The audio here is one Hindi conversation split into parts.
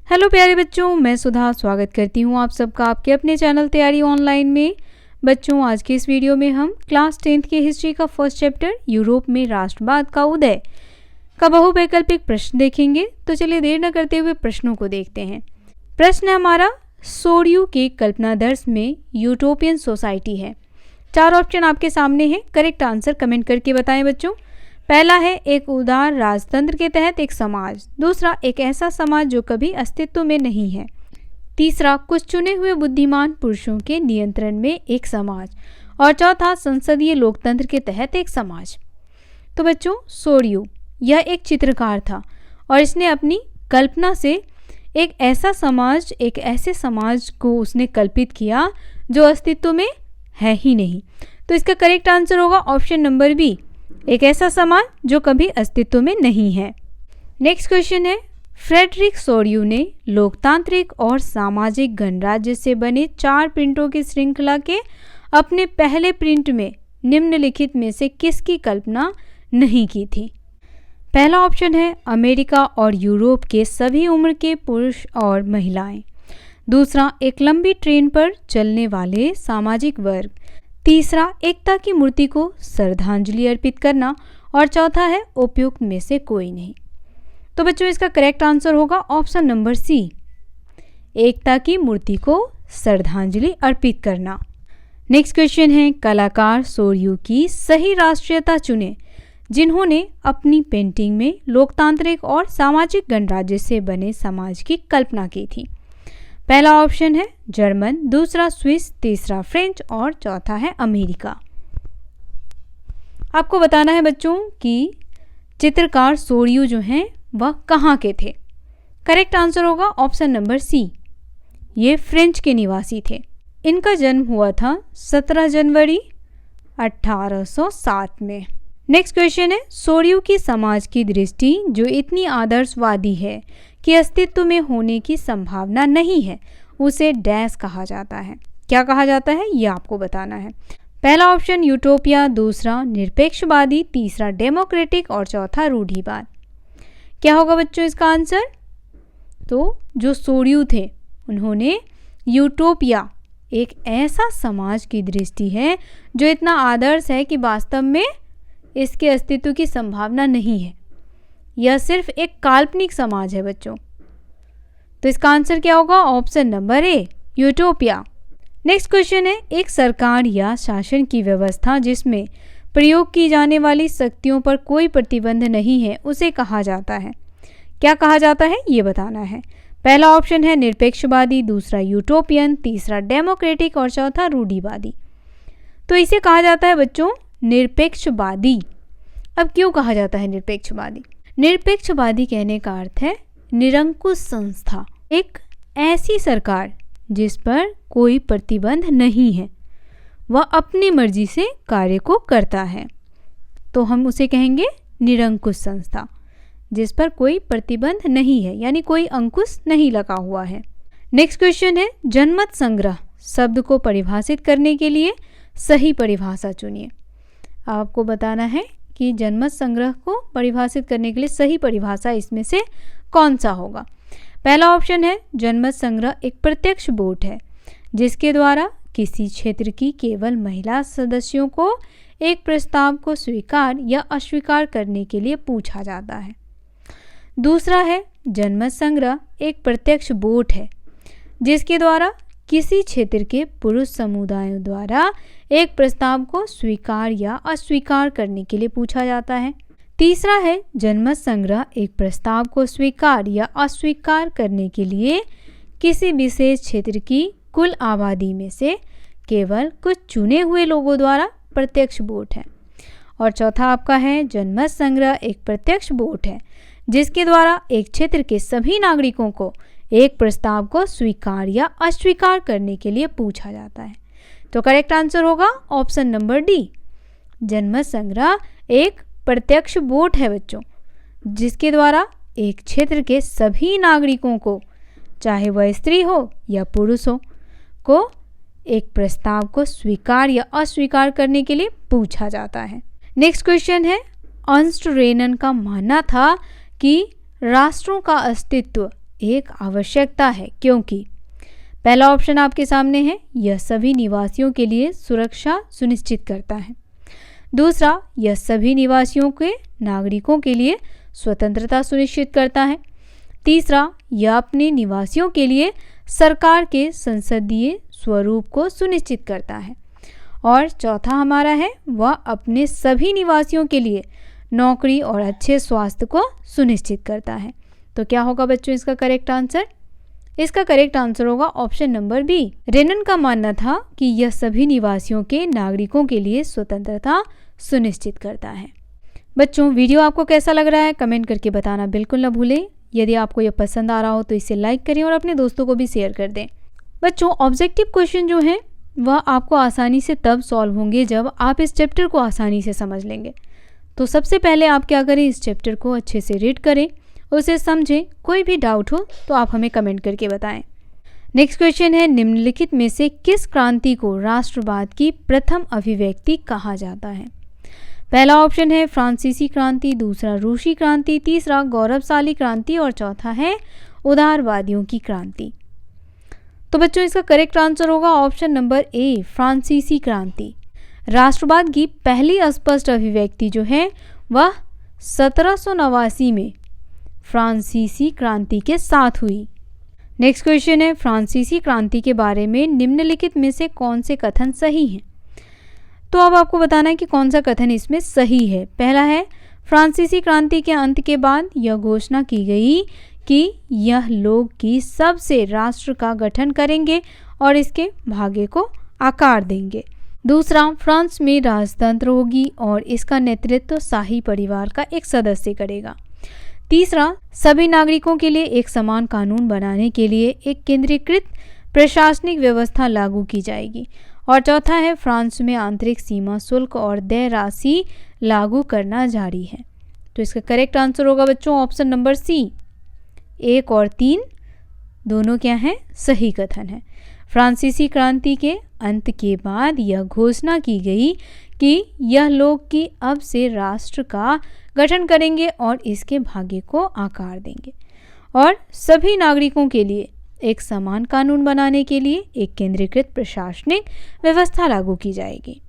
हेलो प्यारे बच्चों, मैं सुधा स्वागत करती हूँ आप सबका आपके अपने चैनल तैयारी ऑनलाइन में। बच्चों, आज के इस वीडियो में हम क्लास 10th के हिस्ट्री का फर्स्ट चैप्टर यूरोप में राष्ट्रवाद का उदय का बहुवैकल्पिक प्रश्न देखेंगे। तो चलिए देर न करते हुए प्रश्नों को देखते हैं। प्रश्न है हमारा, सोडियू के कल्पनादर्श में यूटोपियन सोसाइटी है। 4 ऑप्शन आपके सामने हैं, करेक्ट आंसर कमेंट करके बताएं बच्चों। पहला है एक उदार राजतंत्र के तहत एक समाज। दूसरा, एक ऐसा समाज जो कभी अस्तित्व में नहीं है। तीसरा, कुछ चुने हुए बुद्धिमान पुरुषों के नियंत्रण में एक समाज। और चौथा, संसदीय लोकतंत्र के तहत एक समाज। तो बच्चों, सोडियू यह एक चित्रकार था और इसने अपनी कल्पना से एक ऐसे समाज को उसने कल्पित किया जो अस्तित्व में है ही नहीं। तो इसका करेक्ट आंसर होगा ऑप्शन नंबर बी, एक ऐसा समाज जो कभी अस्तित्व में नहीं है। नेक्स्ट क्वेश्चन है, फ्रेडरिक सोडियू ने लोकतांत्रिक और सामाजिक गणराज्य से बने 4 प्रिंटों की श्रृंखला के अपने पहले प्रिंट में निम्नलिखित में से किसकी कल्पना नहीं की थी? पहला ऑप्शन है अमेरिका और यूरोप के सभी उम्र के पुरुष और महिलाएं। दूसरा, एक लंबी ट्रेन पर चलने वाले सामाजिक वर्ग। तीसरा, एकता की मूर्ति को श्रद्धांजलि अर्पित करना। और चौथा है उपयुक्त में से कोई नहीं। तो बच्चों, इसका करेक्ट आंसर होगा ऑप्शन नंबर सी, एकता की मूर्ति को श्रद्धांजलि अर्पित करना। नेक्स्ट क्वेश्चन है, कलाकार सोडियू की सही राष्ट्रीयता चुने जिन्होंने अपनी पेंटिंग में लोकतांत्रिक और सामाजिक गणराज्य से बने समाज की कल्पना की थी। पहला ऑप्शन है जर्मन, दूसरा स्विस, तीसरा फ्रेंच और चौथा है अमेरिका। आपको बताना है बच्चों कि चित्रकार सोडियू जो हैं वह कहाँ के थे। करेक्ट आंसर होगा ऑप्शन नंबर सी, ये फ्रेंच के निवासी थे। इनका जन्म हुआ था 17 जनवरी 1807 में। नेक्स्ट क्वेश्चन है, सोडियू की समाज की दृष्टि जो इतनी आदर्शवादी है कि अस्तित्व में होने की संभावना नहीं है, उसे डैश कहा जाता है। क्या कहा जाता है ये आपको बताना है। पहला ऑप्शन यूटोपिया, दूसरा निरपेक्षवादी, तीसरा डेमोक्रेटिक और चौथा रूढ़िवाद। क्या होगा बच्चों इसका आंसर? तो जो सोडियू थे उन्होंने यूटोपिया, एक ऐसा समाज की दृष्टि है जो इतना आदर्श है कि वास्तव में इसके अस्तित्व की संभावना नहीं है, यह सिर्फ एक काल्पनिक समाज है बच्चों। तो इसका आंसर क्या होगा? ऑप्शन नंबर ए, यूटोपिया। नेक्स्ट क्वेश्चन है, एक सरकार या शासन की व्यवस्था जिसमें प्रयोग की जाने वाली शक्तियों पर कोई प्रतिबंध नहीं है, उसे कहा जाता है। क्या कहा जाता है ये बताना है। पहला ऑप्शन है निरपेक्षवादी, दूसरा यूटोपियन, तीसरा डेमोक्रेटिक और चौथा रूढ़िवादी। तो इसे कहा जाता है बच्चों निरपेक्षवादी। अब क्यों कहा जाता है निरपेक्षवादी? निरपेक्षवादी कहने का अर्थ है निरंकुश संस्था, एक ऐसी सरकार जिस पर कोई प्रतिबंध नहीं है, वह अपनी मर्जी से कार्य को करता है, तो हम उसे कहेंगे निरंकुश संस्था, जिस पर कोई प्रतिबंध नहीं है, यानी कोई अंकुश नहीं लगा हुआ है। नेक्स्ट क्वेश्चन है, जनमत संग्रह शब्द को परिभाषित करने के लिए सही परिभाषा चुनिए। आपको बताना है कि जनमत संग्रह को परिभाषित करने के लिए सही परिभाषा इसमें से कौन सा होगा। पहला ऑप्शन है जनमत संग्रह एक प्रत्यक्ष वोट है जिसके द्वारा किसी क्षेत्र की केवल महिला सदस्यों को एक प्रस्ताव को स्वीकार या अस्वीकार करने के लिए पूछा जाता है। दूसरा है जनमत संग्रह एक प्रत्यक्ष वोट है जिसके द्वारा किसी क्षेत्र के पुरुष समुदायों द्वारा एक प्रस्ताव को स्वीकार या अस्वीकार करने के लिए पूछा जाता है। तीसरा है जनमत संग्रह एक प्रस्ताव को स्वीकार या अस्वीकार करने के लिए किसी विशेष क्षेत्र की कुल आबादी में से केवल कुछ चुने हुए लोगों द्वारा प्रत्यक्ष वोट है। और चौथा आपका है जनमत संग्रह एक प्रत्यक्ष वोट है जिसके द्वारा एक क्षेत्र के सभी नागरिकों को एक प्रस्ताव को स्वीकार या अस्वीकार करने के लिए पूछा जाता है। तो करेक्ट आंसर होगा ऑप्शन नंबर डी, जनमत संग्रह एक प्रत्यक्ष वोट है बच्चों, जिसके द्वारा एक क्षेत्र के सभी नागरिकों को, चाहे वह स्त्री हो या पुरुष हो, को एक प्रस्ताव को स्वीकार या अस्वीकार करने के लिए पूछा जाता है। नेक्स्ट क्वेश्चन है, अर्नस्ट रेनन का मानना था कि राष्ट्रों का अस्तित्व एक आवश्यकता है, क्योंकि पहला ऑप्शन आपके सामने है, यह सभी निवासियों के लिए सुरक्षा सुनिश्चित करता है। दूसरा, यह सभी निवासियों के नागरिकों के लिए स्वतंत्रता सुनिश्चित करता है। तीसरा, यह अपने निवासियों के लिए सरकार के संसदीय स्वरूप को सुनिश्चित करता है। और चौथा हमारा है, वह अपने सभी निवासियों के लिए नौकरी और अच्छे स्वास्थ्य को सुनिश्चित करता है। तो क्या होगा बच्चों इसका करेक्ट आंसर? इसका करेक्ट आंसर होगा ऑप्शन नंबर बी। रेनन का मानना था कि यह सभी निवासियों के नागरिकों के लिए स्वतंत्रता सुनिश्चित करता है। बच्चों, वीडियो आपको कैसा लग रहा है कमेंट करके बताना बिल्कुल न भूलें। यदि आपको यह पसंद आ रहा हो तो इसे लाइक करें और अपने दोस्तों को भी शेयर कर दें। बच्चों, ऑब्जेक्टिव क्वेश्चन जो हैं वह आपको आसानी से तब सॉल्व होंगे जब आप इस चैप्टर को आसानी से समझ लेंगे। तो सबसे पहले आप क्या करें, इस चैप्टर को अच्छे से रीड करें, उसे समझें। कोई भी डाउट हो तो आप हमें कमेंट करके बताएं। नेक्स्ट क्वेश्चन है, निम्नलिखित में से किस क्रांति को राष्ट्रवाद की प्रथम अभिव्यक्ति कहा जाता है? पहला ऑप्शन है फ्रांसीसी क्रांति, दूसरा रूसी क्रांति, तीसरा गौरवशाली क्रांति और चौथा है उदारवादियों की क्रांति। तो बच्चों इसका करेक्ट आंसर होगा ऑप्शन नंबर ए, फ्रांसीसी क्रांति। राष्ट्रवाद की पहली स्पष्ट अभिव्यक्ति जो है वह 1789 में फ्रांसीसी क्रांति के साथ हुई। नेक्स्ट क्वेश्चन है, फ्रांसीसी क्रांति के बारे में निम्नलिखित में से कौन से कथन सही हैं? तो अब आपको बताना है कि कौन सा कथन इसमें सही है। पहला है, फ्रांसीसी क्रांति के अंत के बाद यह घोषणा की गई कि यह लोग की सबसे राष्ट्र का गठन करेंगे और इसके भाग्य को आकार देंगे। दूसरा, फ्रांस में राजतंत्र होगी और इसका नेतृत्व शाही परिवार का एक सदस्य करेगा। तीसरा, सभी नागरिकों के लिए एक समान कानून बनाने के लिए एक केंद्रीकृत प्रशासनिक व्यवस्था लागू की जाएगी। और चौथा है, फ्रांस में आंतरिक सीमा शुल्क और देय राशि लागू करना जारी है। तो इसका करेक्ट आंसर होगा बच्चों ऑप्शन नंबर सी। 1 और 3 दोनों क्या हैं? सही कथन है। फ्रांसीसी क्रांति के अंत के बाद यह घोषणा की गई कि यह लोग की अब से राष्ट्र का गठन करेंगे और इसके भाग्य को आकार देंगे और सभी नागरिकों के लिए एक समान कानून बनाने के लिए एक केंद्रीकृत प्रशासनिक व्यवस्था लागू की जाएगी।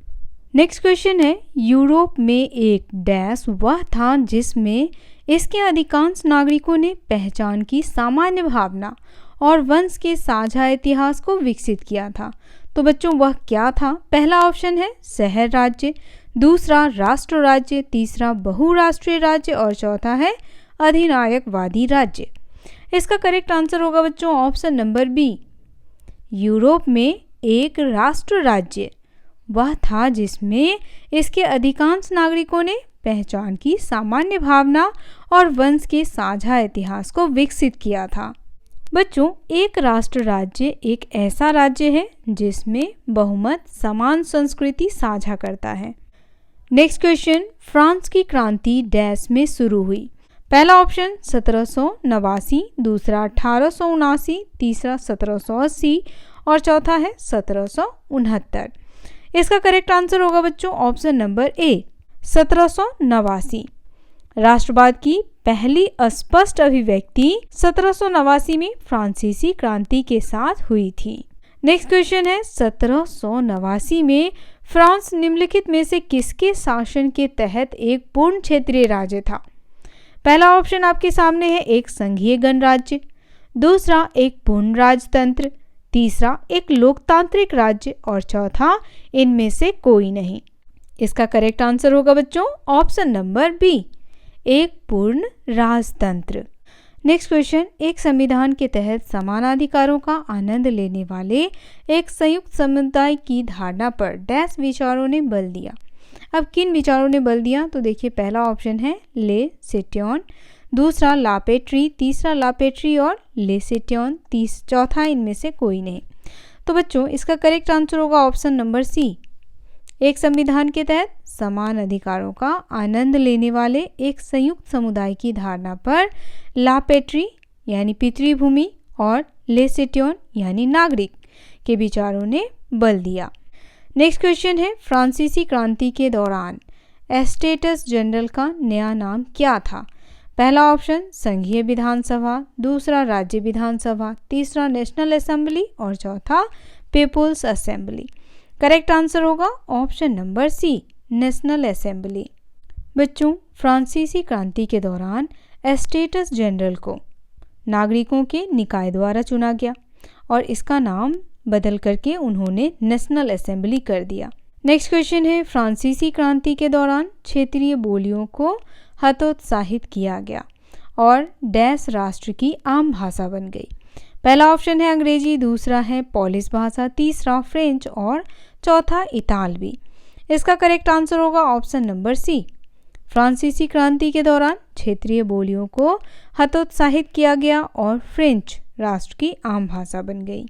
नेक्स्ट क्वेश्चन है, यूरोप में एक डैश वह था जिसमें इसके अधिकांश नागरिकों ने पहचान की सामान्य भावना और वंश के साझा इतिहास को विकसित किया था। तो बच्चों वह क्या था? पहला ऑप्शन है शहर राज्य, दूसरा राष्ट्र राज्य, तीसरा बहुराष्ट्रीय राज्य और चौथा है अधिनायकवादी राज्य। इसका करेक्ट आंसर होगा बच्चों ऑप्शन नंबर बी। यूरोप में एक राष्ट्र राज्य वह था जिसमें इसके अधिकांश नागरिकों ने पहचान की सामान्य भावना और वंश के साझा इतिहास को विकसित किया था। बच्चों, एक राष्ट्र राज्य एक ऐसा राज्य है जिसमें बहुमत समान संस्कृति साझा करता है। नेक्स्ट क्वेश्चन, फ्रांस की क्रांति डैश में शुरू हुई। पहला ऑप्शन 1789, दूसरा 1879, तीसरा 1780 और चौथा है 1769। इसका करेक्ट आंसर होगा बच्चों ऑप्शन नंबर ए, 1789। राष्ट्रवाद की पहली स्पष्ट अभिव्यक्ति 1789 में फ्रांसीसी क्रांति के साथ हुई थी। नेक्स्ट क्वेश्चन है, 1789 में फ्रांस निम्नलिखित में से किसके शासन के तहत एक पूर्ण क्षेत्रीय राज्य था? पहला ऑप्शन आपके सामने है एक संघीय गणराज्य, दूसरा एक पूर्ण राजतंत्र, तीसरा एक लोकतांत्रिक राज्य और चौथा इनमें से कोई नहीं। इसका करेक्ट आंसर होगा बच्चों ऑप्शन नंबर बी, एक पूर्ण राजतंत्र। नेक्स्ट क्वेश्चन, एक संविधान के तहत समानाधिकारों का आनंद लेने वाले एक संयुक्त समुदाय की धारणा पर डैश विचारों ने बल दिया। अब किन विचारों ने बल दिया? तो देखिए पहला ऑप्शन है ले सिट्योन, दूसरा लापेट्री, तीसरा लापेट्री और ले सिट्योन, चौथा इनमें से कोई नहीं। तो बच्चों इसका करेक्ट आंसर होगा ऑप्शन नंबर सी। एक संविधान के तहत समान अधिकारों का आनंद लेने वाले एक संयुक्त समुदाय की धारणा पर लापेट्री यानी पितृभूमि और ले सिट्योन यानी नागरिक के विचारों ने बल दिया। नेक्स्ट क्वेश्चन है, फ्रांसीसी क्रांति के दौरान एस्टेट्स जनरल का नया नाम क्या था? पहला ऑप्शन संघीय विधानसभा, दूसरा राज्य विधानसभा, तीसरा नेशनल असेंबली और चौथा पीपुल्स असेंबली। करेक्ट आंसर होगा option number C, national assembly. बच्चों, फ्रांसीसी क्रांति के दौरान एस्टेट्स जनरल को नागरिकों के निकाय द्वारा चुना गया और इसका नाम बदल करके उन्होंने नेशनल असेंबली कर दिया। नेक्स्ट क्वेश्चन है, फ्रांसीसी क्रांति के दौरान क्षेत्रीय बोलियों को हतोत्साहित किया गया और डैश राष्ट्र की आम भाषा बन गई। पहला ऑप्शन है अंग्रेजी, दूसरा है पोलिश भाषा, तीसरा फ्रेंच और चौथा इतालवी। इसका करेक्ट आंसर होगा ऑप्शन नंबर सी, फ्रांसीसी क्रांति के दौरान क्षेत्रीय बोलियों को हतोत्साहित किया गया और फ्रेंच राष्ट्र की आम भाषा बन गई।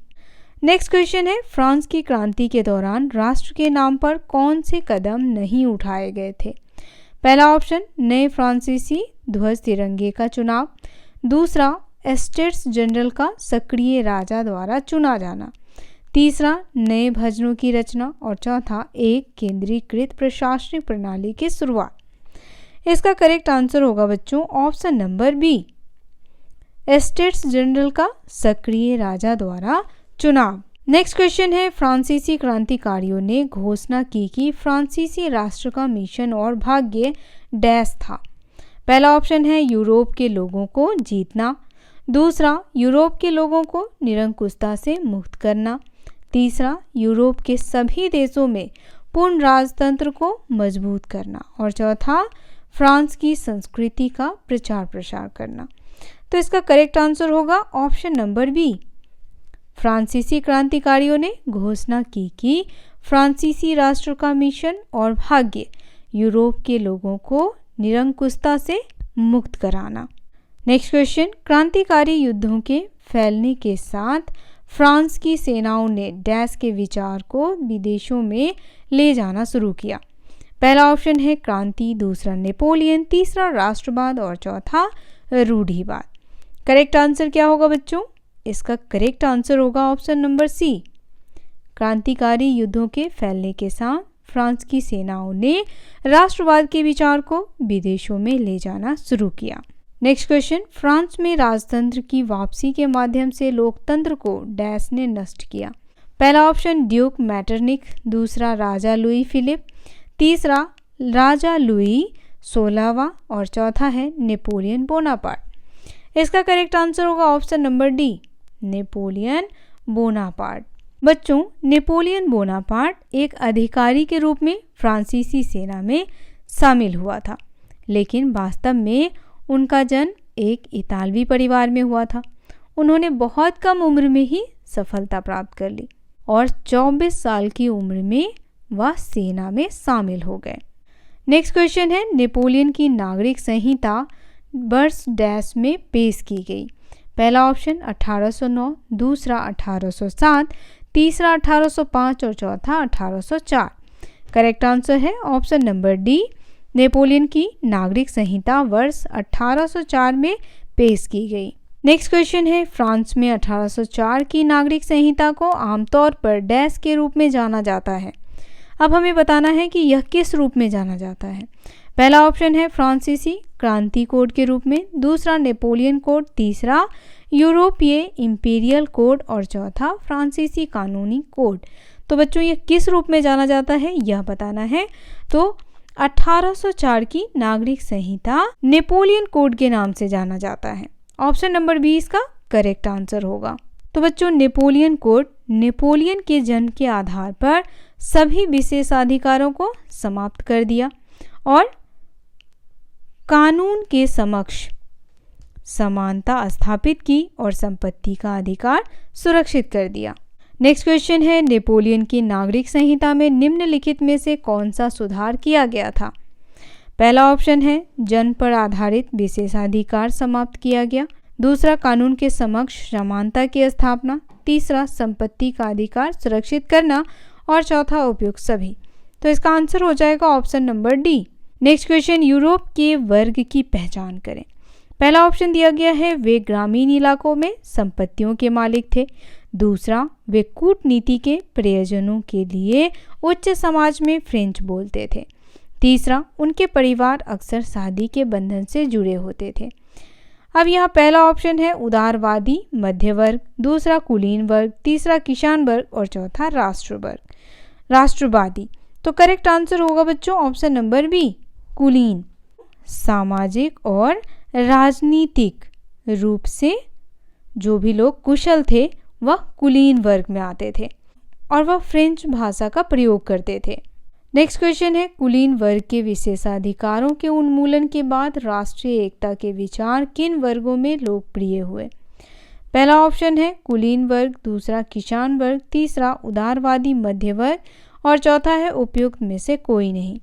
नेक्स्ट क्वेश्चन है, फ्रांस की क्रांति के दौरान राष्ट्र के नाम पर कौन से कदम नहीं उठाए गए थे? पहला ऑप्शन नए फ्रांसीसी ध्वज तिरंगे का चुनाव, दूसरा एस्टेट्स जनरल का सक्रिय राजा द्वारा चुना जाना, तीसरा नए भजनों की रचना और चौथा एक केंद्रीकृत प्रशासनिक प्रणाली की शुरुआत। इसका करेक्ट आंसर होगा बच्चों option number B, estates general का सक्रिय राजा द्वारा चुनाव। नेक्स्ट क्वेश्चन है, फ्रांसीसी क्रांतिकारियों ने घोषणा की कि फ्रांसीसी राष्ट्र का मिशन और भाग्य डैश था। पहला ऑप्शन है यूरोप के लोगों को जीतना, दूसरा यूरोप के लोगों को निरंकुशता से मुक्त करना, तीसरा यूरोप के सभी देशों में पूर्ण राजतंत्र को मजबूत करना और चौथा फ्रांस की संस्कृति का प्रचार प्रसार करना। तो इसका करेक्ट आंसर होगा ऑप्शन नंबर बी, फ्रांसीसी क्रांतिकारियों ने घोषणा की कि फ्रांसीसी राष्ट्र का मिशन और भाग्य यूरोप के लोगों को निरंकुशता से मुक्त कराना। नेक्स्ट क्वेश्चन, क्रांतिकारी युद्धों के फैलने के साथ फ्रांस की सेनाओं ने डैश के विचार को विदेशों में ले जाना शुरू किया। पहला ऑप्शन है क्रांति, दूसरा नेपोलियन, तीसरा राष्ट्रवाद और चौथा रूढ़िवाद। करेक्ट आंसर क्या होगा बच्चों? इसका करेक्ट आंसर होगा ऑप्शन नंबर सी, क्रांतिकारी युद्धों के फैलने के साथ फ्रांस की सेनाओं ने राष्ट्रवाद के विचार को विदेशों में ले जाना शुरू किया। नेक्स्ट क्वेश्चन, फ्रांस में राजतंत्र की वापसी के माध्यम से लोकतंत्र को डैश ने नष्ट किया। पहला ऑप्शन ड्यूक मैटरनिक, दूसरा राजा लुई फिलिप, तीसरा राजा लुई 16वां और चौथा है नेपोलियन बोनापार्ट। इसका करेक्ट आंसर होगा option number D, Napoleon Bonaparte. बच्चों, नेपोलियन बोनापार्ट एक अधिकारी के रूप में फ्रांसीसी सेना में शामिल हुआ था, लेकिन वास्तव में उनका जन्म एक इतालवी परिवार में हुआ था। उन्होंने बहुत कम उम्र में ही सफलता प्राप्त कर ली और 24 साल की उम्र में वह सेना में शामिल हो गए। नेक्स्ट क्वेश्चन है, नेपोलियन की नागरिक संहिता वर्ष डैश में पेश की गई। पहला ऑप्शन 1809, दूसरा 1807, तीसरा 1805 और चौथा 1804। करेक्ट आंसर है ऑप्शन नंबर डी, नेपोलियन की नागरिक संहिता वर्ष 1804 में पेश की गई। नेक्स्ट क्वेश्चन है, फ्रांस में 1804 की नागरिक संहिता को आमतौर पर डैश के रूप में जाना जाता है। अब हमें बताना है कि यह किस रूप में जाना जाता है। पहला ऑप्शन है फ्रांसीसी क्रांति कोड के रूप में, दूसरा नेपोलियन कोड, तीसरा यूरोपीय इंपीरियल कोड और चौथा फ्रांसीसी कानूनी कोड। तो बच्चों, यह किस रूप में जाना जाता है यह बताना है। तो 1804 की नागरिक संहिता नेपोलियन कोड के नाम से जाना जाता है। ऑप्शन नंबर बी इसका करेक्ट आंसर होगा। तो बच्चों, नेपोलियन कोड नेपोलियन के जन्म के आधार पर सभी विशेषाधिकारों को समाप्त कर दिया और कानून के समक्ष समानता स्थापित की और संपत्ति का अधिकार सुरक्षित कर दिया। नेक्स्ट क्वेश्चन है, नेपोलियन की नागरिक संहिता में निम्नलिखित में से कौन सा सुधार किया गया था? पहला ऑप्शन है जन्म पर आधारित विशेषाधिकार समाप्त किया गया, दूसरा कानून के समक्ष समानता की स्थापना, तीसरा संपत्ति का अधिकार सुरक्षित करना और चौथा उपयुक्त सभी। तो इसका आंसर हो जाएगा option number D. Next question, Europe के वर्ग की पहचान करें। पहला ऑप्शन दिया गया है वे ग्रामीण इलाकों में संपत्तियों के मालिक थे, दूसरा वे कूटनीति के प्रयोजनों के लिए उच्च समाज में फ्रेंच बोलते थे, तीसरा, उनके परिवार अक्सर शादी के बंधन से जुड़े होते थे। अब यहाँ पहला ऑप्शन है उदारवादी मध्य वर्ग, दूसरा कुलीन वर्ग, तीसरा किसान वर्ग और चौथा राष्ट्रवादी। तो करेक्ट आंसर होगा बच्चों ऑप्शन नंबर बी, कुलीन। सामाजिक और राजनीतिक रूप से जो भी लोग कुशल थे वह कुलीन वर्ग में आते थे और वह फ्रेंच भाषा का प्रयोग करते थे। नेक्स्ट क्वेश्चन है, कुलीन वर्ग के विशेषाधिकारों के उन्मूलन के बाद राष्ट्रीय एकता के विचार किन वर्गों में लोकप्रिय हुए? पहला ऑप्शन है कुलीन वर्ग, दूसरा किसान वर्ग, तीसरा उदारवादी मध्य वर्ग और चौथा है उपयुक्त में से कोई नहीं।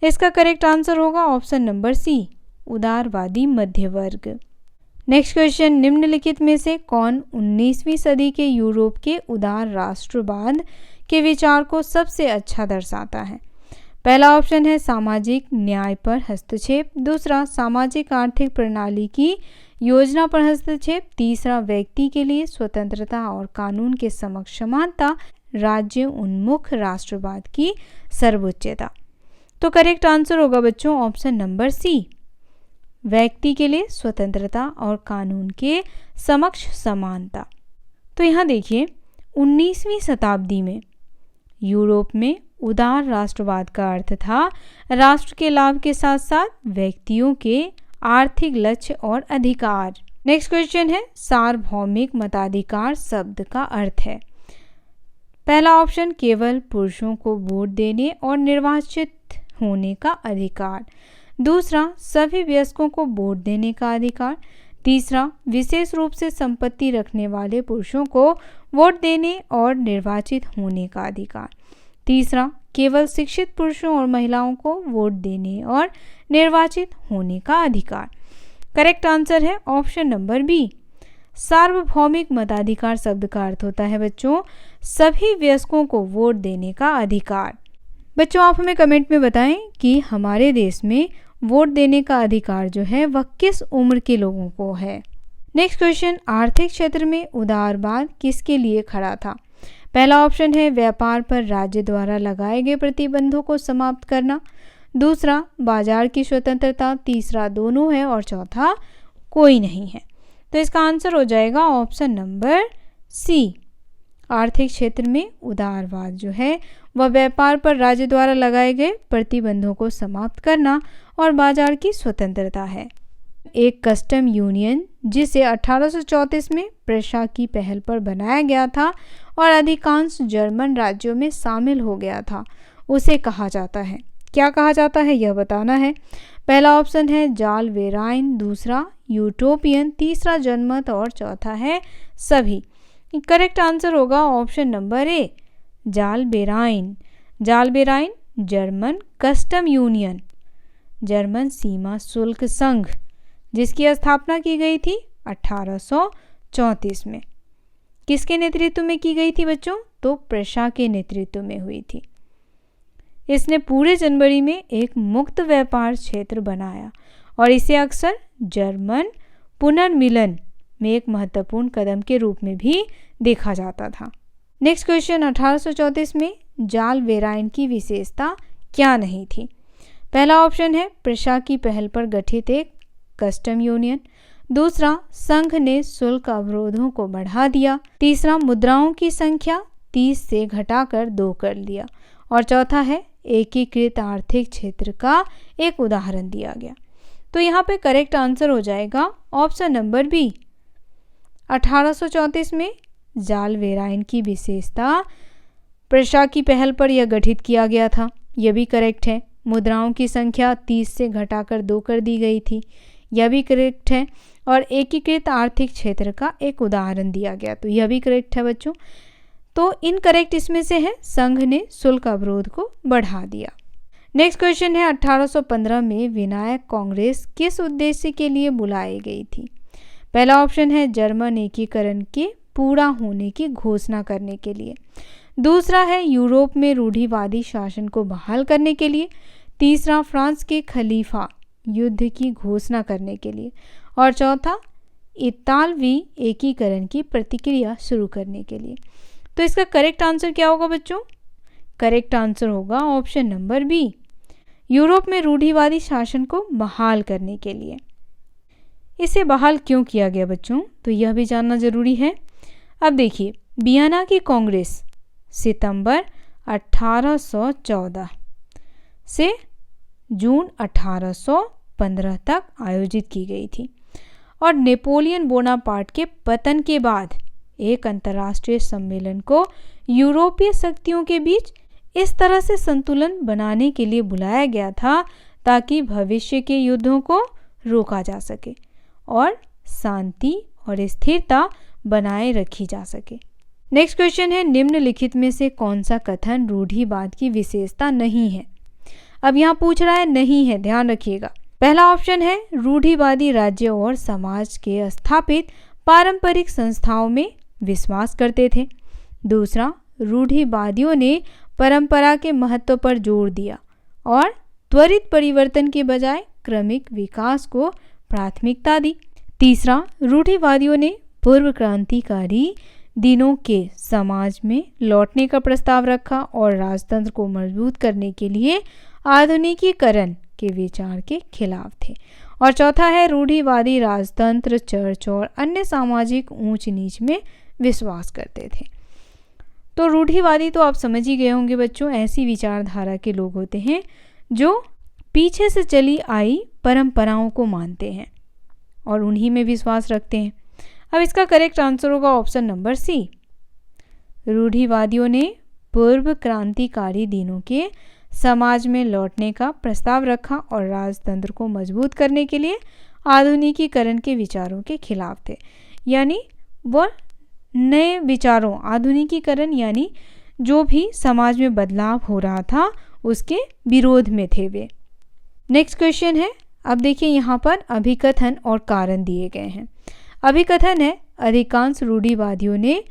इसका करेक्ट आंसर होगा ऑप्शन नंबर सी, उदारवादी मध्य वर्ग। नेक्स्ट क्वेश्चन, निम्नलिखित में से कौन 19वीं सदी के यूरोप के उदार राष्ट्रवाद के विचार को सबसे अच्छा दर्शाता है? पहला ऑप्शन है सामाजिक न्याय पर हस्तक्षेप, दूसरा सामाजिक आर्थिक प्रणाली की योजना पर हस्तक्षेप, तीसरा व्यक्ति के लिए स्वतंत्रता और कानून के समक्ष समानता, राज्य उन्मुख राष्ट्रवाद की सर्वोच्चता। तो करेक्ट आंसर होगा बच्चों ऑप्शन नंबर सी, व्यक्ति के लिए स्वतंत्रता और कानून के समक्ष समानता। तो यहाँ देखिए 19वीं शताब्दी में यूरोप में उदार राष्ट्रवाद का अर्थ था राष्ट्र के लाभ के साथ साथ व्यक्तियों के आर्थिक लक्ष्य और अधिकार। नेक्स्ट क्वेश्चन है, सार्वभौमिक मताधिकार शब्द का अर्थ है? पहला ऑप्शन केवल पुरुषों को वोट देने और निर्वाचित होने का अधिकार, दूसरा सभी वयस्कों को वोट देने का अधिकार, तीसरा विशेष रूप से संपत्ति रखने वाले पुरुषों को वोट देने और निर्वाचित होने का अधिकार, तीसरा केवल शिक्षित पुरुषों और महिलाओं को वोट देने और निर्वाचित होने का अधिकार। करेक्ट आंसर है ऑप्शन नंबर बी, सार्वभौमिक मताधिकार शब्द का अर्थ होता है बच्चों सभी वयस्कों को वोट देने का अधिकार। बच्चों आप हमें कमेंट में बताएं कि हमारे देश में वोट देने का अधिकार जो है वह किस उम्र के लोगों को है। नेक्स्ट क्वेश्चन, आर्थिक क्षेत्र में उदारवाद किसके लिए खड़ा था? पहला ऑप्शन है व्यापार पर राज्य द्वारा लगाए गए प्रतिबंधों को समाप्त करना, दूसरा बाजार की स्वतंत्रता, तीसरा दोनों है और चौथा कोई नहीं है। तो इसका आंसर हो जाएगा ऑप्शन नंबर सी, आर्थिक क्षेत्र में उदारवाद जो है वह व्यापार पर राज्य द्वारा लगाए गए प्रतिबंधों को समाप्त करना और बाजार की स्वतंत्रता है। एक कस्टम यूनियन जिसे 1834 में प्रशा की पहल पर बनाया गया था और अधिकांश जर्मन राज्यों में शामिल हो गया था, उसे कहा जाता है, क्या कहा जाता है यह बताना है। पहला ऑप्शन है जाल वेराइन, दूसरा यूटोपियन, तीसरा जनमत और चौथा है सभी। करेक्ट आंसर होगा option number A, Zollverein. Zollverein German custom union, German सीमा शुल्क संघ जिसकी स्थापना की गई थी 1834 में। किसके नेतृत्व में की गई थी बच्चों? तो प्रशा के नेतृत्व में हुई थी। इसने पूरे जनवरी में एक मुक्त व्यापार क्षेत्र बनाया और इसे अक्सर जर्मन पुनर्मिलन में एक महत्वपूर्ण कदम के रूप में भी देखा जाता था। नेक्स्ट क्वेश्चन, 1834 में जाल वेराइन की विशेषता क्या नहीं थी? पहला ऑप्शन है प्रशा की पहल पर गठित एक कस्टम यूनियन, दूसरा संघ ने शुल्क अवरोधों को बढ़ा दिया, तीसरा मुद्राओं की संख्या 30 से घटाकर 2 कर दिया और चौथा है एकीकृत आर्थिक क्षेत्र का एक उदाहरण दिया गया। तो यहाँ पे करेक्ट आंसर हो जाएगा ऑप्शन नंबर बी, 1834 में जाल वेराइन की विशेषता प्रशा की पहल पर यह गठित किया गया था, यह भी करेक्ट है। मुद्राओं की संख्या 30 से घटाकर 2 कर दी गई थी, यह भी करेक्ट है। और एकीकृत आर्थिक क्षेत्र का एक उदाहरण दिया गया, तो यह भी करेक्ट है बच्चों। तो इनकरेक्ट इसमें से है संघ ने शुल्क अवरोध को बढ़ा दिया। नेक्स्ट क्वेश्चन है 1815 में विनायक कांग्रेस किस उद्देश्य के लिए बुलाई गई थी? पहला ऑप्शन है जर्मन एकीकरण के पूरा होने की घोषणा करने के लिए, दूसरा है यूरोप में रूढ़िवादी शासन को बहाल करने के लिए, तीसरा फ्रांस के खलीफा युद्ध की घोषणा करने के लिए और चौथा इतालवी एकीकरण की प्रतिक्रिया शुरू करने के लिए। तो इसका करेक्ट आंसर क्या होगा बच्चों? करेक्ट आंसर होगा ऑप्शन नंबर बी, यूरोप में रूढ़िवादी शासन को बहाल करने के लिए। इसे बहाल क्यों किया गया बच्चों, तो यह भी जानना जरूरी है। अब देखिए, वियना की कांग्रेस सितंबर 1814 से जून 1815 तक आयोजित की गई थी और नेपोलियन बोनापार्ट के पतन के बाद एक अंतर्राष्ट्रीय सम्मेलन को यूरोपीय शक्तियों के बीच इस तरह से संतुलन बनाने के लिए बुलाया गया था ताकि भविष्य के युद्धों को रोका जा सके और शांति और स्थिरता बनाए रखी जा सके। नेक्स्ट क्वेश्चन है, निम्नलिखित में से कौन सा कथन रूढ़िवाद की विशेषता नहीं है। अब यहाँ पूछ रहा है नहीं है, ध्यान रखिएगा। पहला ऑप्शन है रूढ़िवादी राज्य और समाज के स्थापित पारंपरिक संस्थाओं में विश्वास करते थे। दूसरा, रूढ़िवादियों ने परंपरा के महत्व पर जोर दिया और त्वरित परिवर्तन के बजाय क्रमिक विकास को प्राथमिकता दी। तीसरा, रूढ़िवादियों ने पूर्व क्रांतिकारी दिनों के समाज में लौटने का प्रस्ताव रखा और राजतंत्र को मजबूत करने के लिए आधुनिकीकरण के विचार के खिलाफ थे। और चौथा है, रूढ़िवादी राजतंत्र, चर्च और अन्य सामाजिक ऊंच नीच में विश्वास करते थे। तो रूढ़िवादी तो आप समझ ही गए होंगे बच्चों, ऐसी विचारधारा के लोग होते हैं जो पीछे से चली आई परंपराओं को मानते हैं और उन्हीं में विश्वास रखते हैं। अब इसका करेक्ट आंसर होगा ऑप्शन नंबर सी। रूढ़िवादियों ने पूर्व क्रांतिकारी दिनों के समाज में लौटने का प्रस्ताव रखा और राजतंत्र को मजबूत करने के लिए आधुनिकीकरण के विचारों के खिलाफ थे। यानी वह नए विचारों, आधुनिकीकरण यानी जो भी समाज में बदलाव हो रहा था उसके विरोध में थे वे। नेक्स्ट क्वेश्चन है, अब देखिए यहाँ पर अभिकथन और कारण दिए गए हैं। अभिकथन है, अधिकांश रूढ़िवादियों ने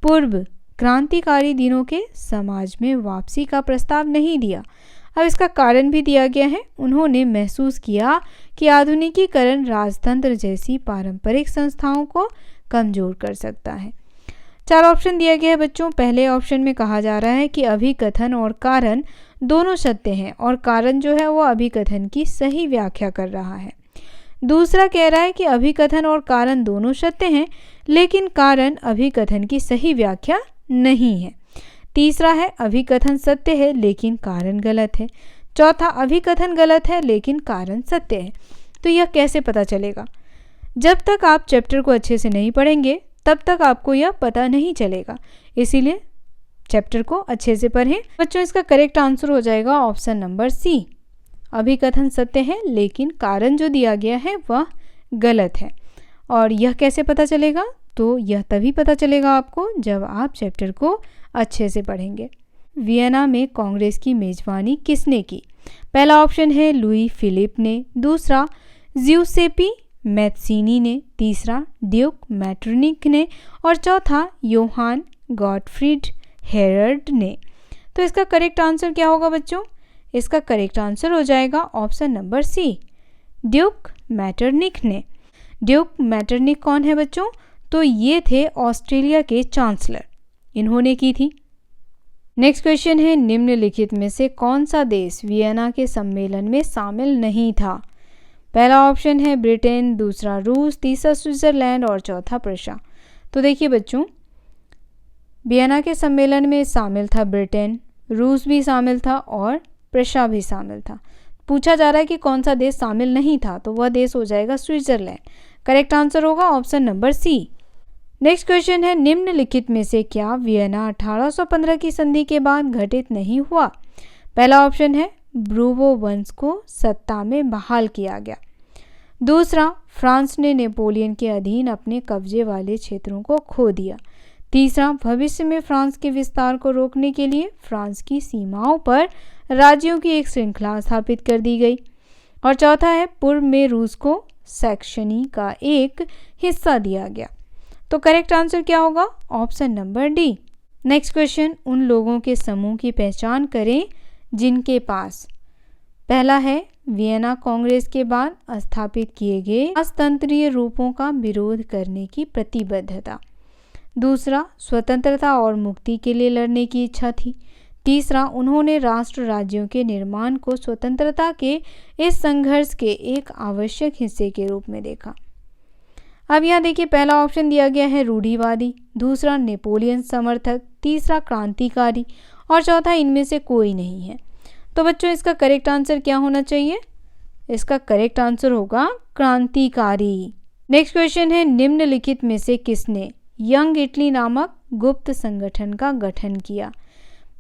पूर्व क्रांतिकारी दिनों के समाज में वापसी का प्रस्ताव नहीं दिया। अब इसका कारण भी दिया गया है, उन्होंने महसूस किया कि आधुनिकीकरण राजतंत्र जैसी पारंपरिक संस्थाओं को कमजोर कर सकता है। 4 ऑप्शन दिया गया है बच्चों। पहले ऑप्शन में कहा जा रहा है कि अभिकथन और कारण दोनों सत्य हैं और कारण जो है वो अभिकथन की सही व्याख्या कर रहा है। दूसरा कह रहा है कि अभिकथन और कारण दोनों सत्य हैं लेकिन कारण अभिकथन की सही व्याख्या नहीं है। तीसरा है, अभिकथन सत्य है लेकिन कारण गलत है। चौथा, अभिकथन गलत है लेकिन कारण सत्य है। तो यह कैसे पता चलेगा? जब तक आप चैप्टर को अच्छे से नहीं पढ़ेंगे तब तक आपको यह पता नहीं चलेगा, इसीलिए चैप्टर को अच्छे से पढ़ें। बच्चों, इसका करेक्ट आंसर हो जाएगा ऑप्शन नंबर सी। अभिकथन सत्य है लेकिन कारण जो दिया गया है वह गलत है। और यह कैसे पता चलेगा? तो यह तभी पता चलेगा आपको जब आप चैप्टर को अच्छे से पढ़ेंगे। वियना में कांग्रेस की मेजबानी किसने की? पहला ऑप्शन है लुई फिलिप ने, दूसरा जिउसेपी मैत्सिनी ने, तीसरा ड्यूक मैटरनिक ने और चौथा योहान गॉटफ्रीड हेरल्ड ने। तो इसका करेक्ट आंसर क्या होगा बच्चों? इसका करेक्ट आंसर हो जाएगा option number C, Duke Metternich ने। ड्यूक मैटरनिक कौन है बच्चों? तो ये थे ऑस्ट्रेलिया के चांसलर, इन्होंने की थी। नेक्स्ट क्वेश्चन है, निम्नलिखित में से कौन सा देश वियना के सम्मेलन में शामिल नहीं था? पहला ऑप्शन है ब्रिटेन, दूसरा रूस, तीसरा स्विट्जरलैंड और चौथा प्रशा। तो देखिए बच्चों, वियना के सम्मेलन में शामिल था ब्रिटेन, रूस भी शामिल था और प्रशा भी शामिल था। पूछा जा रहा है कि कौन सा देश शामिल नहीं था, तो वह देश हो जाएगा स्विट्जरलैंड। करेक्ट आंसर होगा option number C. Next question है, निम्नलिखित में से क्या वियना 1815 की संधि के बाद घटित नहीं हुआ? पहला ऑप्शन है ब्रूवो वंश को सत्ता में बहाल किया गया। दूसरा, फ्रांस ने नेपोलियन के अधीन अपने कब्जे वाले क्षेत्रों को खो दिया। तीसरा, भविष्य में फ्रांस के विस्तार को रोकने के लिए फ्रांस की सीमाओं पर राज्यों की एक श्रृंखला स्थापित कर दी गई। और चौथा है, पूर्व में रूस को सैक्सनी का एक हिस्सा दिया गया। तो करेक्ट आंसर क्या होगा? Option number D. Next question, उन लोगों के समूह की पहचान करें जिनके पास पहला है वियना कांग्रेस के बाद स्थापित किए गए राजतंत्रीय रूपों का विरोध करने की प्रतिबद्धता, दूसरा स्वतंत्रता और मुक्ति के लिए लड़ने की इच्छा थी, तीसरा, उन्होंने राष्ट्र राज्यों के निर्माण को स्वतंत्रता के इस संघर्ष के एक आवश्यक हिस्से के रूप में देखा। अब यहाँ देखिए, पहला ऑप्शन दिया गया है रूढ़िवादी, दूसरा नेपोलियन समर्थक, तीसरा क्रांतिकारी और चौथा इनमें से कोई नहीं है। तो बच्चों इसका करेक्ट आंसर क्या होना चाहिए? इसका करेक्ट आंसर होगा क्रांतिकारी। नेक्स्ट क्वेश्चन है, निम्नलिखित में से किसने यंग इटली नामक गुप्त संगठन का गठन किया?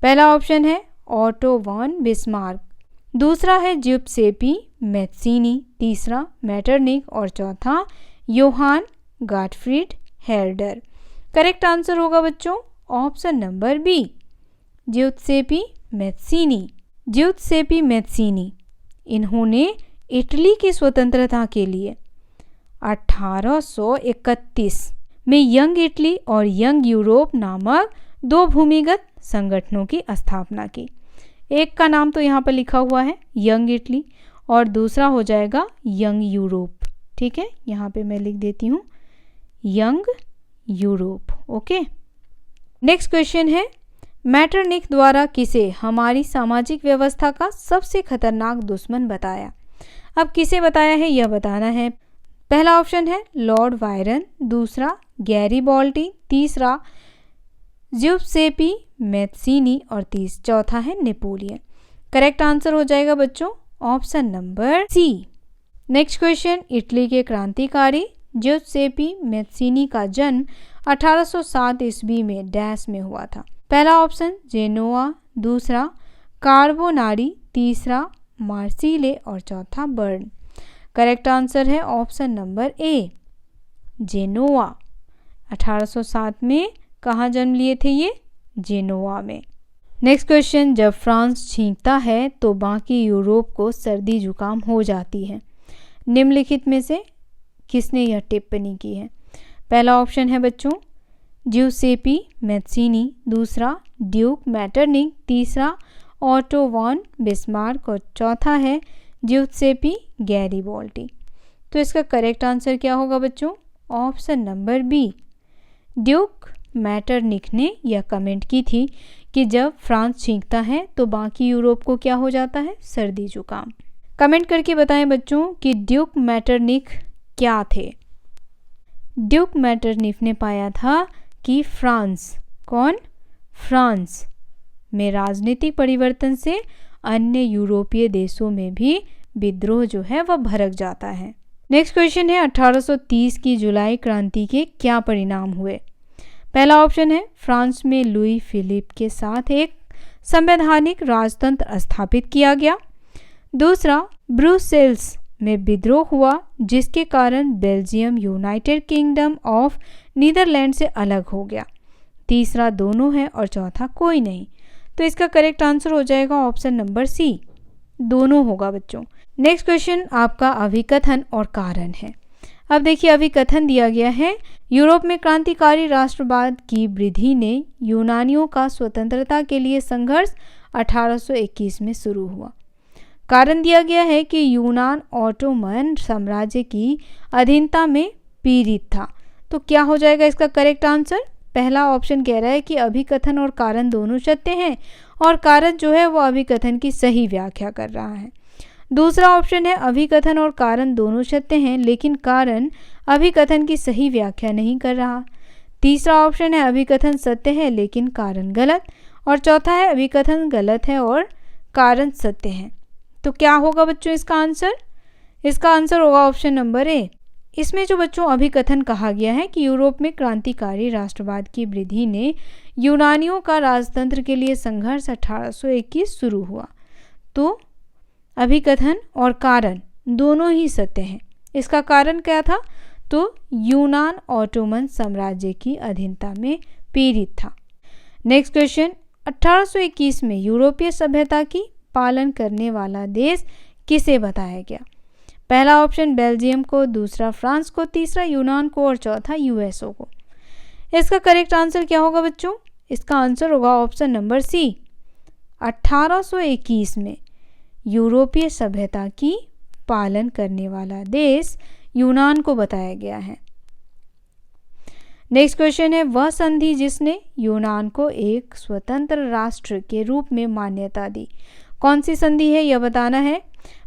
पहला ऑप्शन है ऑटो वॉन बिस्मार्क, दूसरा है जिउसेप्पी मैत्सिनी, तीसरा मेटरनिक और चौथा Johann Gottfried Herder. Correct answer होगा बच्चों option number B, Giuseppe Mazzini. Giuseppe Mazzini, इन्होंने इटली की स्वतंत्रता के लिए 1831 में यंग इटली और यंग यूरोप नामक दो भूमिगत संगठनों की स्थापना की। एक का नाम तो यहाँ पर लिखा हुआ है यंग इटली और दूसरा हो जाएगा यंग यूरोप। ठीक है, यहाँ पे मैं लिख देती हूँ young Europe. Okay, next question है, मेटरनिक द्वारा किसे हमारी सामाजिक व्यवस्था का सबसे खतरनाक दुश्मन बताया? अब किसे बताया है यह बताना है। पहला ऑप्शन है लॉर्ड बायरन, दूसरा गैरिबॉल्डी, तीसरा जिउसेप्पी मैत्सिनी और चौथा है नेपोलियन। करेक्ट आंसर हो जाएगा बच्चों option number C. Next question, Italy के क्रांतिकारी जिउसेप्पी मैत्सिनी का जन्म 1807 ईस्वी में डैश में हुआ था? पहला ऑप्शन जेनोआ, दूसरा कार्बोनारी, तीसरा मार्सिले और चौथा बर्न। करेक्ट आंसर है ऑप्शन नंबर ए, जेनोआ। 1807 में कहाँ जन्म लिए थे ये? जेनोआ में। नेक्स्ट क्वेश्चन, जब फ्रांस छींकता है तो बाकी यूरोप को सर्दी जुकाम हो जाती है। निम्नलिखित में से किसने यह टिप्पणी की है? पहला ऑप्शन है बच्चों जिउसेप्पी मैत्सिनी, दूसरा ड्यूक मेटरनिक, तीसरा ऑटो वॉन बिस्मार्क और चौथा है जिउसेप्पी गैरिबॉल्डी। तो इसका करेक्ट आंसर क्या होगा बच्चों? Option number B, Duke Metternich ने यह कमेंट की थी कि जब फ्रांस छींकता है तो बाकी यूरोप को क्या हो जाता है? सर्दी जुकाम। कमेंट करके बताएं बच्चों कि ड्यूक मेटरनिक क्या थे? ड्यूक मेटरनिक ने पाया था कि फ्रांस, कौन? फ्रांस में राजनीतिक परिवर्तन से अन्य यूरोपीय देशों में भी विद्रोह जो है वह भड़क जाता है। नेक्स्ट क्वेश्चन है, 1830 की जुलाई क्रांति के क्या परिणाम हुए? पहला ऑप्शन है फ्रांस में लुई फिलिप के साथ एक संवैधानिक राजतंत्र स्थापित किया गया, दूसरा ब्रुसेल्स में विद्रोह हुआ जिसके कारण Belgium United Kingdom of Netherland से अलग हो गया, तीसरा दोनों है और चौथा कोई नहीं। तो इसका करेक्ट आंसर हो जाएगा ऑप्शन नंबर सी, दोनों होगा बच्चों। नेक्स्ट क्वेश्चन आपका अभिकथन और कारण है। अब देखिए अभिकथन दिया गया है, यूरोप में क्रांतिकारी राष्ट्रवाद की वृद्धि ने यूनानियों का स्वतंत्रता के लिए संघर्ष 1821 में शुरू हुआ। कारण दिया गया है कि यूनान ऑटोमन साम्राज्य की अधीनता में पीड़ित था। तो क्या हो जाएगा इसका करेक्ट आंसर? पहला ऑप्शन कह रहा है कि अभिकथन और कारण दोनों सत्य हैं और कारण जो है वो अभिकथन की सही व्याख्या कर रहा है। दूसरा ऑप्शन है अभिकथन और कारण दोनों सत्य हैं लेकिन कारण अभिकथन की सही व्याख्या नहीं कर रहा। तीसरा ऑप्शन है अभिकथन सत्य है लेकिन कारण गलत, और चौथा है अभिकथन गलत है और कारण सत्य है। तो क्या होगा बच्चों इसका आंसर? इसका आंसर होगा ऑप्शन नंबर ए। इसमें जो बच्चों अभिकथन कहा गया है कि यूरोप में क्रांतिकारी राष्ट्रवाद की वृद्धि ने यूनानियों का राजतंत्र के लिए संघर्ष 1821 शुरू हुआ। तो अभिकथन और कारण दोनों ही सत्य हैं। इसका कारण क्या था? तो यूनान ऑटोमन साम्राज्य की अधीनता में पीड़ित था। नेक्स्ट क्वेश्चन, 1821 में यूरोपीय सभ्यता की पालन करने वाला देश किसे बताया गया? पहला ऑप्शन बेल्जियम को, दूसरा फ्रांस को, तीसरा यूनान को और चौथा यूएसओ को। इसका करेक्ट आंसर क्या होगा बच्चों? इसका आंसर होगा ऑप्शन नंबर सी, 1821 में यूरोपीय सभ्यता की पालन करने वाला देश यूनान को बताया गया है। नेक्स्ट क्वेश्चन है, वह संधि जिसने यूनान को एक स्वतंत्र राष्ट्र के रूप में मान्यता दी, कौन सी संधि है यह बताना है।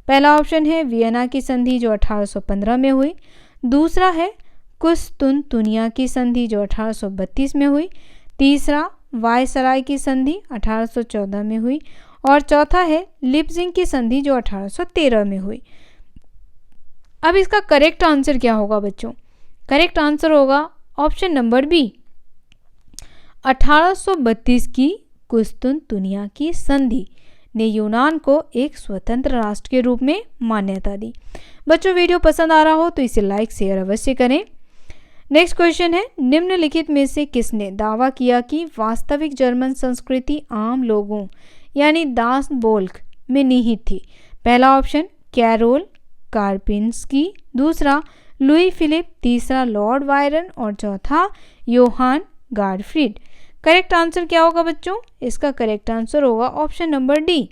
पहला ऑप्शन है वियना की संधि जो 1815 में हुई। दूसरा है कुस्तुनतुनिया की संधि जो 1832 में हुई। तीसरा वायसराय की संधि 1814 में हुई। और चौथा है लिप्जिंग की संधि जो 1813 में हुई। अब इसका करेक्ट आंसर क्या होगा बच्चों? करेक्ट आंसर होगा ऑप्शन नंबर बी, 1832 की कुस्तुनतुनिया की संधि ने यूनान को एक स्वतंत्र राष्ट्र के रूप में मान्यता दी। बच्चों वीडियो पसंद आ रहा हो तो इसे लाइक शेयर अवश्य करें। नेक्स्ट क्वेश्चन है, निम्नलिखित में से किसने दावा किया कि वास्तविक जर्मन संस्कृति आम लोगों यानी दास बोल्क में निहित थी? पहला ऑप्शन कैरोल कार्पिन्स्की, दूसरा लुई फिलिप, तीसरा लॉर्ड बायरन और चौथा योहान गारफ्रीड। करेक्ट आंसर क्या होगा बच्चों? इसका करेक्ट आंसर होगा option number D.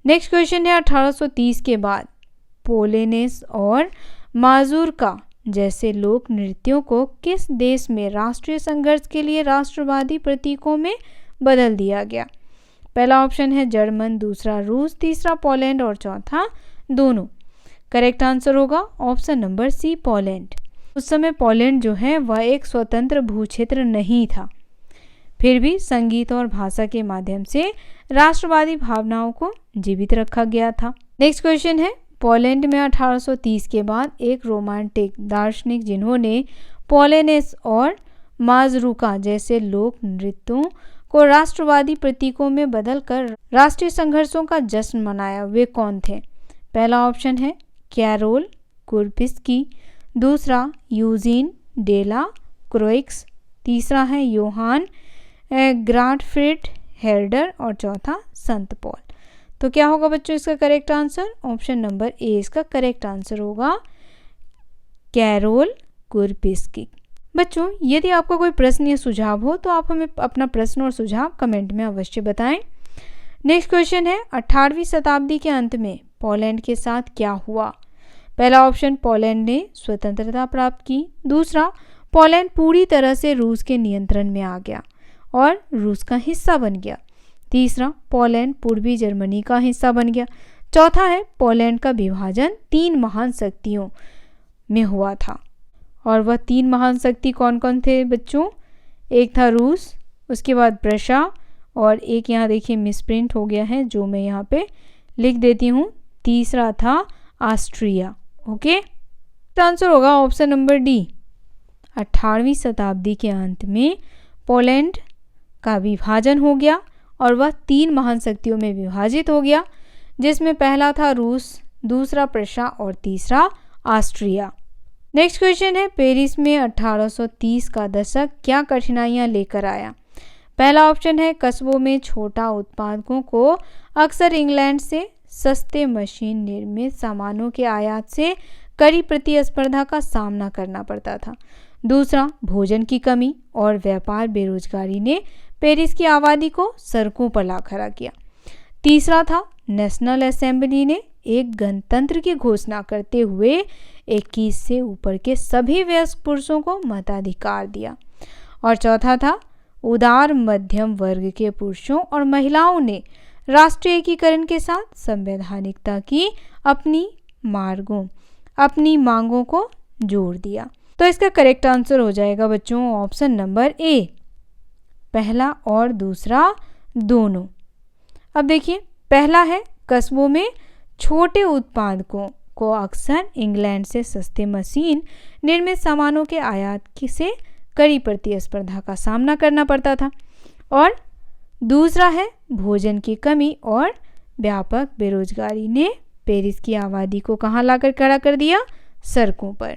Next question है, 1830 के बाद पोलेनेस और माजूरका जैसे लोक नृत्यों को किस देश में राष्ट्रीय संघर्ष के लिए राष्ट्रवादी प्रतीकों में बदल दिया गया? पहला ऑप्शन है जर्मन, दूसरा रूस, तीसरा पोलैंड और चौथा दोनों। करेक्ट आंसर होगा ऑप्शन नंबर सी, पोलैंड। उस समय पोलैंड जो है वह एक स्वतंत्र भूक्षेत्र नहीं था, फिर भी संगीत और भाषा के माध्यम से राष्ट्रवादी भावनाओं को जीवित रखा गया था। नेक्स्ट क्वेश्चन है, पोलैंड में 1830 के बाद एक रोमांटिक दार्शनिक जिन्होंने पोलेनेस और माजरूका जैसे लोक नृत्यों को राष्ट्रवादी प्रतीकों में बदलकर राष्ट्रीय संघर्षों का जश्न मनाया, वे कौन थे? पहला ऑप्शन है कैरोल कुर्पिस्की, दूसरा यूजीन डेला क्रोइक्स, तीसरा है योहान ग्राटफ्रिड हेर्डर और चौथा संत पॉल। तो क्या होगा बच्चों इसका करेक्ट आंसर? ऑप्शन नंबर ए इसका करेक्ट आंसर होगा, कैरोल कुर्पिस्की। बच्चों यदि आपका कोई प्रश्न या सुझाव हो तो आप हमें अपना प्रश्न और सुझाव कमेंट में अवश्य बताएं। नेक्स्ट क्वेश्चन है, 18वीं शताब्दी के अंत में पोलैंड के साथ क्या हुआ? पहला ऑप्शन पोलैंड ने स्वतंत्रता प्राप्त की, दूसरा पोलैंड पूरी तरह से रूस के नियंत्रण में आ गया और रूस का हिस्सा बन गया, तीसरा पोलैंड पूर्वी जर्मनी का हिस्सा बन गया, चौथा है पोलैंड का विभाजन 3 महान शक्तियों में हुआ था। और वह 3 महान शक्ति कौन कौन थे बच्चों? एक था रूस, उसके बाद प्रशा और एक यहाँ देखिए मिसप्रिंट हो गया है जो मैं यहाँ पे लिख देती हूँ, तीसरा था ऑस्ट्रिया। ओके, आंसर होगा ऑप्शन नंबर डी। 18वीं शताब्दी के अंत में पोलैंड का विभाजन हो गया और वह 3 महान शक्तियों में विभाजित हो गया, जिसमें पहला था रूस, दूसरा प्रशा और तीसरा ऑस्ट्रिया। नेक्स्ट क्वेश्चन है, पेरिस में 1830 का दशक क्या कठिनाइयां लेकर आया? पहला ऑप्शन है कस्बों में छोटा उत्पादकों को अक्सर इंग्लैंड से सस्ते मशीन निर्मित सामानों के आयात से कड़ी प्रतिस्पर्धा का सामना करना पड़ता था, दूसरा भोजन की कमी और व्यापार बेरोजगारी ने पेरिस की आबादी को सड़कों पर ला खड़ा किया, तीसरा था नेशनल असेंबली ने एक गणतंत्र की घोषणा करते हुए 21 से ऊपर के सभी वयस्क पुरुषों को मताधिकार दिया, और चौथा था उदार मध्यम वर्ग के पुरुषों और महिलाओं ने राष्ट्रीय एकीकरण के साथ संवैधानिकता की अपनी मांगों को जोड़ दिया। तो इसका करेक्ट आंसर हो जाएगा बच्चों ऑप्शन नंबर ए, पहला और दूसरा दोनों। अब देखिए, पहला है कस्बों में छोटे उत्पादकों को अक्सर इंग्लैंड से सस्ते मशीन निर्मित सामानों के आयात से कड़ी प्रतिस्पर्धा का सामना करना पड़ता था, और दूसरा है भोजन की कमी और व्यापक बेरोजगारी ने पेरिस की आबादी को कहाँ लाकर खड़ा कर दिया? सड़कों पर।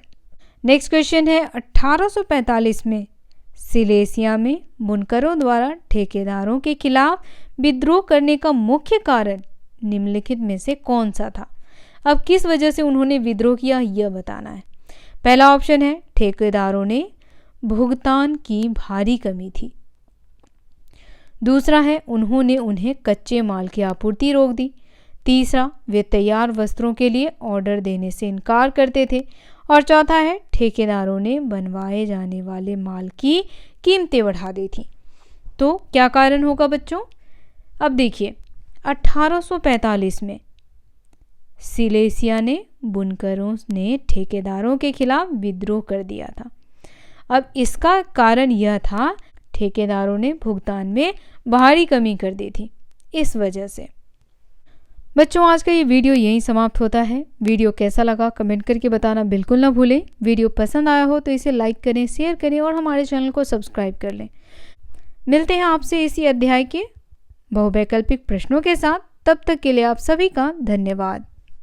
नेक्स्ट क्वेश्चन है, 1845 में सिलेसिया में बुनकरों द्वारा ठेकेदारों के खिलाफ विद्रोह करने का मुख्य कारण निम्नलिखित में से कौन सा था? अब किस वजह से उन्होंने विद्रोह किया यह बताना है। पहला ऑप्शन है ठेकेदारों ने भुगतान की भारी कमी थी, दूसरा है उन्होंने उन्हें कच्चे माल की आपूर्ति रोक दी, तीसरा वे तैयार वस्त्रों के लिए ऑर्डर देने से इनकार करते थे, और चौथा है ठेकेदारों ने बनवाए जाने वाले माल की कीमतें बढ़ा दी थी। तो क्या कारण होगा बच्चों? अब देखिए 1845 में सिलेसिया ने बुनकरों ने ठेकेदारों के खिलाफ विद्रोह कर दिया था। अब इसका कारण यह था ठेकेदारों ने भुगतान में भारी कमी कर दी थी। इस वजह से बच्चों आज का ये वीडियो यहीं समाप्त होता है। वीडियो कैसा लगा कमेंट करके बताना बिल्कुल ना भूलें। वीडियो पसंद आया हो तो इसे लाइक करें, शेयर करें और हमारे चैनल को सब्सक्राइब कर लें। मिलते हैं आपसे इसी अध्याय के बहुवैकल्पिक प्रश्नों के साथ। तब तक के लिए आप सभी का धन्यवाद।